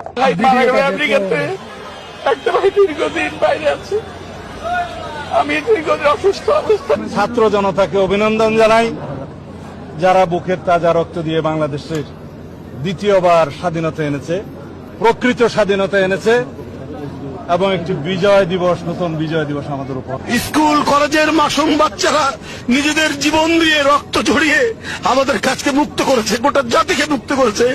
ভাই মারা গেল আমেরিকাতে, একটা ভাই দীর্ঘদিন বাইরে আছে, আমি দীর্ঘদিন অসুস্থ অবস্থা। ছাত্র জনতাকে অভিনন্দন জানাই, যারা বুকের তাজা রক্ত দিয়ে বাংলাদেশের দ্বিতীয়বার স্বাধীনতা এনেছে, প্রকৃত স্বাধীনতা এনেছে এবং একটি বিজয় দিবস, নতুন বিজয় দিবস আমাদের উপর। স্কুল কলেজের মাসুম বাচ্চারা নিজেদের জীবন দিয়ে রক্ত ঝরিয়ে আমাদের কাছকে মুক্ত করেছে, গোটা জাতিকে মুক্ত করেছে,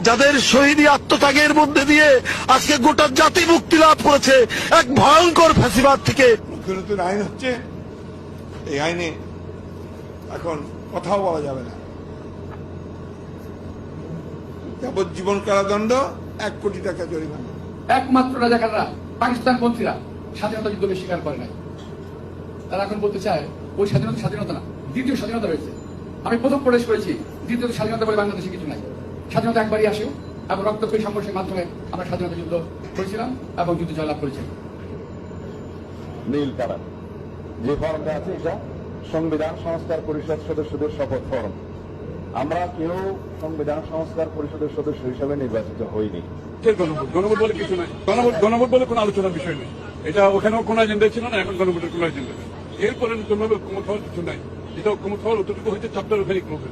যাদের শহীদী আত্মত্যাগের মধ্যে দিয়ে আজকে গোটা জাতি মুক্তি লাভ করেছে এক ভয়ঙ্কর ফ্যাসিবাদ থেকে। নতুন আইন হচ্ছে, এই আইনে এখন কথাও বলা যাবে না। যাবজ্জীবন কারাদণ্ড, 1 কোটি টাকা জরিমানা। একমাত্র রাজাকাররা, পাকিস্তান পন্থীরা স্বাধীনতা যুদ্ধকে স্বীকার করে নাই। তারা এখন বলতে চায় ওই স্বাধীনতা স্বাধীনতা না, দ্বিতীয় স্বাধীনতা রয়েছে। আমি প্রথম প্রবেশ করেছি, দ্বিতীয় স্বাধীনতা বলে বাংলাদেশে কিছু নাই। স্বাধীনতা একবারই আসেও, এবং রক্তক্ষয়ী সংঘর্ষের মাধ্যমে আমরা স্বাধীনতা যুদ্ধ করেছিলাম এবং যুদ্ধ জয়লাভ করেছিলাম। নীল কালার যে ফর্মটা আছে, এটা সংবিধান সংস্কার পরিষদ সদস্যদের শপথ ফর্ম। আমরা কেউ সংবিধান সংস্কার পরিষদের সদস্য হিসেবে নির্বাচিত হইনি। গণভোট বলে কিছু নাই, গণভোট বলে কোনো আলোচনার বিষয় নেই। এটা ওখানেও কোনো এজেন্ডা ছিল না, এখন গণভোটের কোনো এজেন্ডা নেই। এরপরে নতুন ভাবে ঐক্যমত হওয়ার কিছু নাই। এটা ঐক্যমত হওয়ার অতটুকু হচ্ছে চ্যাপ্টার ওখানে ক্লোজ।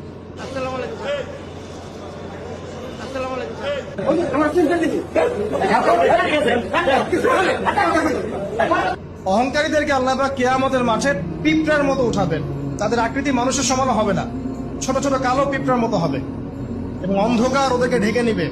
অহংকারীদেরকে আল্লাহ পাক কিয়ামতের মাঠে পিঁপড়ার মতো উঠাবেন। তাদের আকৃতি মানুষের সমান হবে না, ছোট ছোট কালো পিঁপড়ার মতো হবে এবং অন্ধকার ওদেরকে ঢেকে নিবে।